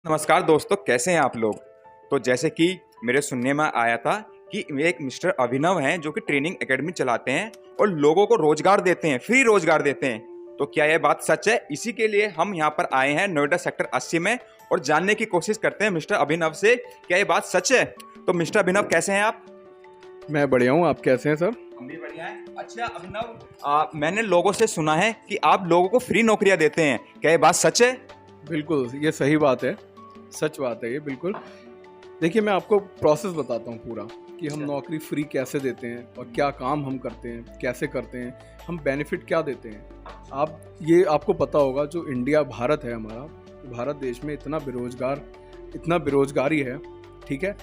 नमस्कार दोस्तों, कैसे हैं आप लोग। तो जैसे कि मेरे सुनने में आया था कि एक मिस्टर अभिनव हैं जो कि ट्रेनिंग एकेडमी चलाते हैं और लोगों को रोजगार देते हैं, फ्री रोजगार देते हैं। तो क्या यह बात सच है? इसी के लिए हम यहाँ पर आए हैं नोएडा सेक्टर 80 में और जानने की कोशिश करते हैं मिस्टर अभिनव से, क्या यह बात सच है। तो मिस्टर अभिनव, कैसे हैं आप? मैं बढ़िया हूँ। आप कैसे हैं सर? हम भी बढ़िया हैं। अच्छा अभिनव, मैंने लोगों से सुना है कि आप लोगों को फ्री नौकरियां देते हैं, क्या यह बात सच है? बिल्कुल, ये सही बात है, सच बात है ये बिल्कुल। देखिए, मैं आपको प्रोसेस बताता हूँ पूरा कि हम नौकरी फ्री कैसे देते हैं और क्या काम हम करते हैं, कैसे करते हैं, हम बेनिफिट क्या देते हैं। आपको पता होगा, जो इंडिया भारत है हमारा, भारत देश में इतना बेरोजगारी है, ठीक है।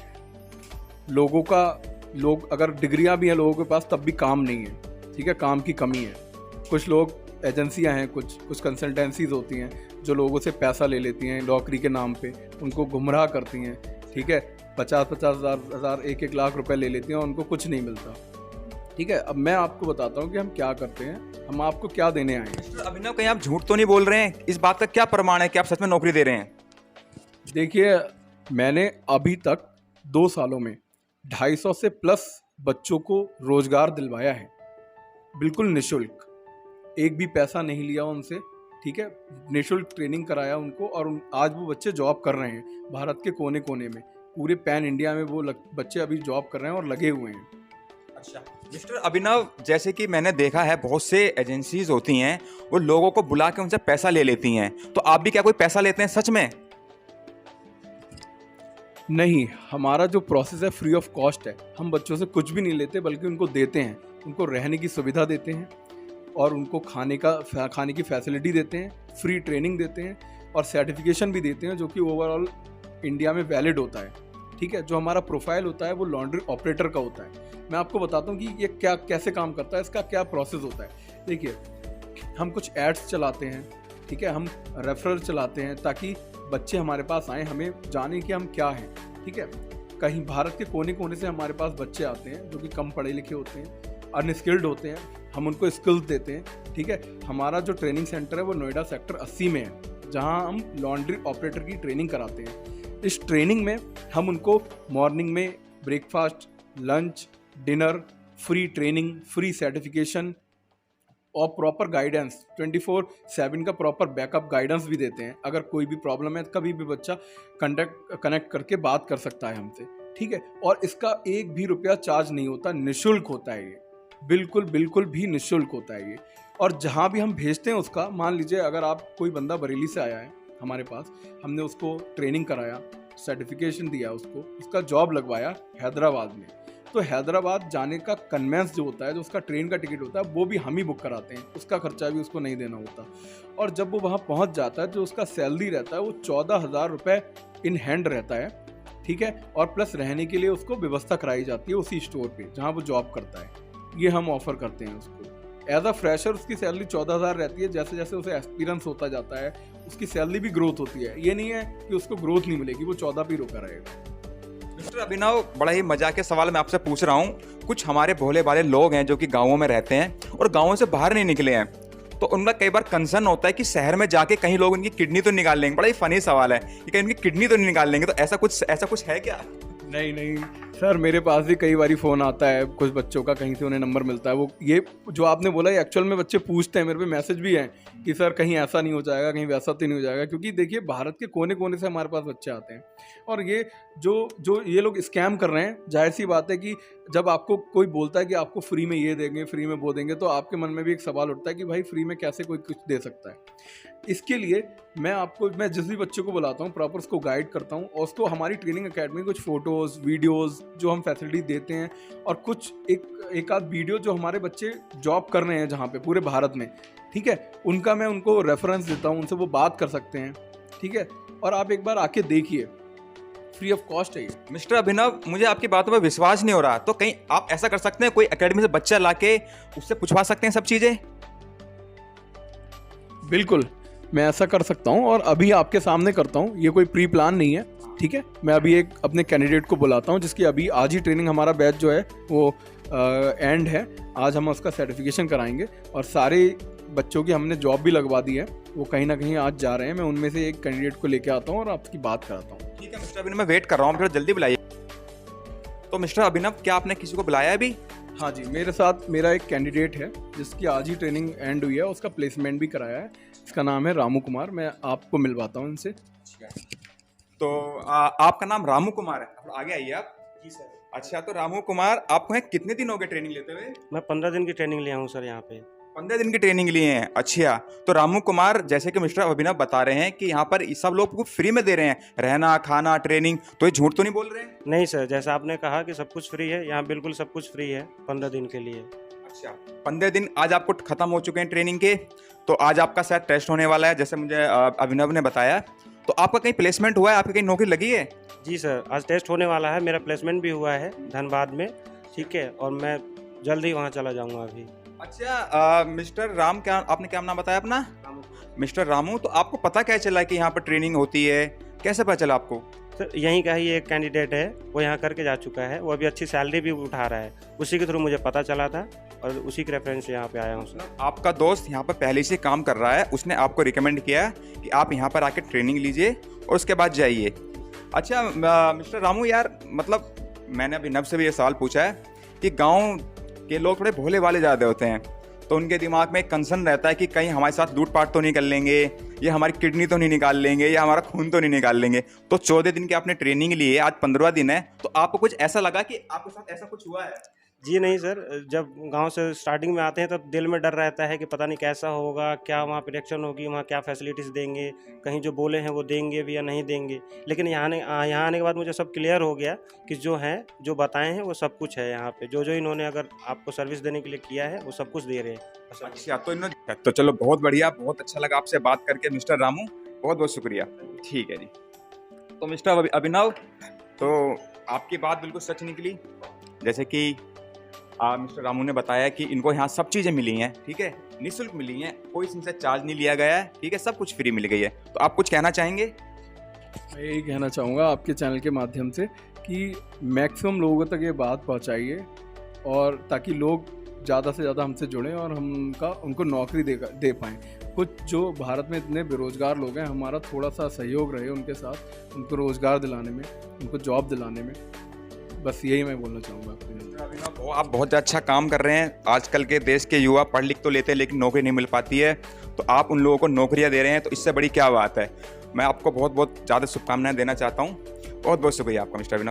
लोग अगर डिग्रियां भी हैं लोगों के पास, तब भी काम नहीं है, ठीक है, काम की कमी है। कुछ लोग एजेंसियां हैं, कुछ कंसल्टेंसीज होती हैं जो लोगों से पैसा ले लेती हैं नौकरी के नाम पे, उनको गुमराह करती हैं, ठीक है। 50-50 हज़ार 1-1 लाख रुपए ले लेती हैं और उनको कुछ नहीं मिलता, ठीक है। अब मैं आपको बताता हूँ कि हम क्या करते हैं, हम आपको क्या देने आए हैं। अभिनव, कहीं आप झूठ तो नहीं बोल रहे हैं? इस बात का क्या प्रमाण है कि आप सच में नौकरी दे रहे हैं? देखिए, मैंने अभी तक 2 सालों में 250 से प्लस बच्चों को रोजगार दिलवाया है, बिल्कुल निःशुल्क, एक भी पैसा नहीं लिया उनसे, ठीक है। निःशुल्क ट्रेनिंग कराया उनको और आज वो बच्चे जॉब कर रहे हैं भारत के कोने कोने में, पूरे पैन इंडिया में वो बच्चे अभी जॉब कर रहे हैं और लगे हुए हैं। अच्छा मिस्टर अभिनव, जैसे कि मैंने देखा है बहुत से एजेंसीज होती हैं, वो लोगों को बुला के उनसे पैसा ले लेती हैं, तो आप भी क्या कोई पैसा लेते हैं सच में? नहीं, हमारा जो प्रोसेस है फ्री ऑफ कॉस्ट है। हम बच्चों से कुछ भी नहीं लेते, बल्कि उनको देते हैं, उनको रहने की सुविधा देते हैं और उनको खाने की फैसिलिटी देते हैं, फ्री ट्रेनिंग देते हैं और सर्टिफिकेशन भी देते हैं, जो कि ओवरऑल इंडिया में वैलिड होता है, ठीक है। जो हमारा प्रोफाइल होता है वो लॉन्ड्री ऑपरेटर का होता है। मैं आपको बताता हूँ कि ये कैसे काम करता है, इसका क्या प्रोसेस होता है। देखिए, हम कुछ एड्स चलाते हैं, ठीक है, हम रेफरल चलाते हैं ताकि बच्चे हमारे पास आएँ, हमें जाने कि हम क्या हैं, ठीक है। कहीं भारत के कोने कोने से हमारे पास बच्चे आते हैं जो कि कम पढ़े लिखे होते हैं, अनस्किल्ड होते हैं, हम उनको स्किल्स देते हैं, ठीक है। हमारा जो ट्रेनिंग सेंटर है वो नोएडा सेक्टर 80 में है, जहां हम लॉन्ड्री ऑपरेटर की ट्रेनिंग कराते हैं। इस ट्रेनिंग में हम उनको मॉर्निंग में breakfast, lunch, dinner, free training, free certification और प्रॉपर गाइडेंस, 24/7 का प्रॉपर बैकअप गाइडेंस भी देते हैं। अगर कोई भी प्रॉब्लम है, कभी भी बच्चा कनेक्ट करके बात कर सकता है हमसे, ठीक है। और इसका एक भी रुपया चार्ज नहीं होता, निःशुल्क होता है ये, बिल्कुल भी निःशुल्क होता है ये। और जहाँ भी हम भेजते हैं उसका, मान लीजिए अगर आप कोई बंदा बरेली से आया है हमारे पास, हमने उसको ट्रेनिंग कराया, सर्टिफिकेशन दिया, उसका जॉब लगवाया हैदराबाद में, तो हैदराबाद जाने का कन्वेंस जो होता है, जो उसका ट्रेन का टिकट होता है, वो भी हम ही बुक कराते हैं, उसका खर्चा भी उसको नहीं देना होता। और जब वो वहाँ पहुँच जाता है, जो उसका सैलरी रहता है वो 14,000 रुपये इन हैंड रहता है, ठीक है। और प्लस रहने के लिए उसको व्यवस्था कराई जाती है उसी स्टोर पे जहाँ वो जॉब करता है। ये हम ऑफर करते हैं उसको। एज अ फ्रेशर उसकी सैलरी 14,000 रहती है। जैसे जैसे उसे एक्सपीरियंस होता जाता है, उसकी सैलरी भी ग्रोथ होती है। ये नहीं है कि उसको ग्रोथ नहीं मिलेगी, वो 14 पे रुका रहेगा। मिस्टर अभिनव, बड़ा ही मजाक के सवाल मैं आपसे पूछ रहा हूँ। कुछ हमारे भोले भाले लोग हैं जो कि गाँवों में रहते हैं और गाँवों से बाहर नहीं निकले हैं, तो उनका कई बार कंसर्न होता है कि शहर में जाके कहीं लोग उनकी किडनी तो निकाल लेंगे। बड़ा ही फनी सवाल है कि कहीं उनकी किडनी तो नहीं निकाल लेंगे, तो ऐसा कुछ है क्या? नहीं सर, मेरे पास भी कई बारी फ़ोन आता है कुछ बच्चों का, कहीं से उन्हें नंबर मिलता है। वो ये जो आपने बोला, ये एक्चुअल में बच्चे पूछते हैं, मेरे पे मैसेज भी हैं कि सर कहीं ऐसा नहीं हो जाएगा, कहीं वैसा तो नहीं हो जाएगा। क्योंकि देखिए, भारत के कोने कोने से हमारे पास बच्चे आते हैं और ये जो ये लोग स्कैम कर रहे हैं, जाहिर सी बात है कि जब आपको कोई बोलता है कि आपको फ्री में ये देंगे, फ्री में वो देंगे, तो आपके मन में भी एक सवाल उठता है कि भाई फ्री में कैसे कोई कुछ दे सकता है। इसके लिए मैं जिस भी बच्चे को बुलाता हूँ, प्रॉपर उसको गाइड करता हूँ और उसको हमारी ट्रेनिंग एकेडमी कुछ फ़ोटोज़, वीडियोज़ जो हम फैसिलिटी देते हैं, और कुछ एक आध वीडियो जो हमारे बच्चे जॉब कर रहे हैं जहाँ पे पूरे भारत में, ठीक है, उनका मैं उनको रेफरेंस देता हूँ, उनसे वो बात कर सकते हैं, ठीक है। और आप एक बार आके देखिए, फ्री ऑफ कॉस्ट है ये। मिस्टर अभिनव, मुझे आपकी बातों पर विश्वास नहीं हो रहा, तो कहीं आप ऐसा कर सकते हैं, कोई एकेडमी से बच्चा लाके उससे पूछवा सकते हैं सब चीज़ें? बिल्कुल, मैं ऐसा कर सकता हूँ और अभी आपके सामने करता हूँ। ये कोई प्री प्लान नहीं है, ठीक है। मैं अभी एक अपने कैंडिडेट को बुलाता हूँ, जिसकी अभी आज ही ट्रेनिंग, हमारा बैच जो है वो एंड है, आज हम उसका सर्टिफिकेशन कराएंगे और सारे बच्चों की हमने जॉब भी लगवा दी है, वो कहीं ना कहीं आज जा रहे हैं। मैं उनमें से एक कैंडिडेट को लेके आता हूँ और आपकी बात कराता हूँ। ठीक है मिस्टर अभिनव, मैं वेट कर रहा हूँ, थोड़ा जल्दी बुलाइए। तो मिस्टर अभिनव, क्या आपने किसी को बुलाया है अभी? हाँ जी, मेरे साथ मेरा एक कैंडिडेट है जिसकी आज ही ट्रेनिंग एंड हुई है, उसका प्लेसमेंट भी कराया है। इसका नाम है रामू कुमार। मैं आपको मिलवाता हूँ इनसे। तो आपका नाम रामू कुमार है, अब आगे आइए आप। जी सर। अच्छा, तो रामू कुमार, आपको यहाँ कितने दिन हो गए ट्रेनिंग लेते हुए? मैं 15 दिन की ट्रेनिंग लिया हूँ सर यहाँ पे। 15 दिन की ट्रेनिंग लिए हैं। अच्छा, तो रामू कुमार, जैसे कि मिस्टर अभिनव बता रहे हैं कि यहाँ पर सब लोग को फ्री में दे रहे हैं, रहना खाना ट्रेनिंग, तो ये झूठ तो नहीं बोल रहे हैं? नहीं सर, जैसा आपने कहा कि सब कुछ फ्री है, यहाँ बिल्कुल सब कुछ फ्री है 15 दिन के लिए। अच्छा, 15 दिन आज आपको खत्म हो चुके हैं ट्रेनिंग के, तो आज आपका शायद टेस्ट होने वाला है, जैसे मुझे अभिनव ने बताया। तो आपका कहीं प्लेसमेंट हुआ है, आपकी कहीं नौकरी लगी है? जी सर, आज टेस्ट होने वाला है, मेरा प्लेसमेंट भी हुआ है धनबाद में, ठीक है, और मैं जल्द ही वहाँ चला जाऊँगा अभी। अच्छा, मिस्टर राम, क्या आपने क्या नाम बताया अपना? मिस्टर रामू, तो आपको पता क्या चला कि यहाँ पर ट्रेनिंग होती है, कैसे पता चला आपको? सर यहीं का ही एक कैंडिडेट है, वो यहाँ करके जा चुका है, वो अभी अच्छी सैलरी भी उठा रहा है, उसी के थ्रू मुझे पता चला था और उसी के रेफरेंस से यहाँ पे आया हूँ सर। आपका दोस्त यहाँ पर पहले से काम कर रहा है, उसने आपको रिकमेंड किया कि आप यहाँ पर आके ट्रेनिंग लीजिए और उसके बाद जाइए। अच्छा मिस्टर रामू यार, मतलब मैंने अभिनव से भी ये सवाल पूछा है कि गांव के लोग थोड़े भोले वाले ज़्यादा होते हैं, तो उनके दिमाग में एक कंसर्न रहता है कि कहीं हमारे साथ लूटपाट तो नहीं कर लेंगे, या हमारी किडनी तो नहीं निकाल लेंगे, या हमारा खून तो नहीं निकाल लेंगे। तो 14 दिन की आपने ट्रेनिंग ली है, आज 15वां दिन है, तो आपको कुछ ऐसा लगा कि आपके साथ ऐसा कुछ हुआ है? जी नहीं सर, जब गांव से स्टार्टिंग में आते हैं तो दिल में डर रहता है कि पता नहीं कैसा होगा, क्या वहाँ पे रिएक्शन होगी, वहाँ क्या फैसिलिटीज़ देंगे, कहीं जो बोले हैं वो देंगे भी या नहीं देंगे। लेकिन यहाँ आने के बाद मुझे सब क्लियर हो गया कि जो हैं, जो बताए हैं वो सब कुछ है यहाँ पे। जो इन्होंने अगर आपको सर्विस देने के लिए किया है वो सब कुछ दे रहे हैं। अच्छा, तो चलो बहुत बढ़िया, बहुत अच्छा लगा आपसे बात करके मिस्टर रामू, बहुत बहुत शुक्रिया। ठीक है जी। तो मिस्टर अभिनव, तो आपकी बात बिल्कुल सच निकली, जैसे कि मिस्टर रामू ने बताया कि इनको यहाँ सब चीज़ें मिली हैं, ठीक है, निःशुल्क मिली हैं, कोई इनसे चार्ज नहीं लिया गया है, ठीक है, सब कुछ फ्री मिल गई है। तो आप कुछ कहना चाहेंगे? मैं यही कहना चाहूँगा आपके चैनल के माध्यम से कि मैक्सिमम लोगों तक ये बात पहुँचाइए, और ताकि लोग ज़्यादा से ज़्यादा हमसे जुड़ें और हम उनको नौकरी दे पाएँ। कुछ जो भारत में इतने बेरोज़गार लोग हैं, हमारा थोड़ा सा सहयोग रहे उनके साथ, उनको रोज़गार दिलाने में, उनको जॉब दिलाने में। बस यही मैं बोलना चाहूँगा आपको। आप बहुत अच्छा काम कर रहे हैं। आजकल के देश के युवा पढ़ लिख तो लेते हैं, लेकिन नौकरी नहीं मिल पाती है, तो आप उन लोगों को नौकरियां दे रहे हैं, तो इससे बड़ी क्या बात है। मैं आपको बहुत बहुत ज़्यादा शुभकामनाएं देना चाहता हूँ। बहुत बहुत शुक्रिया आपका मिस्टर अभिनव।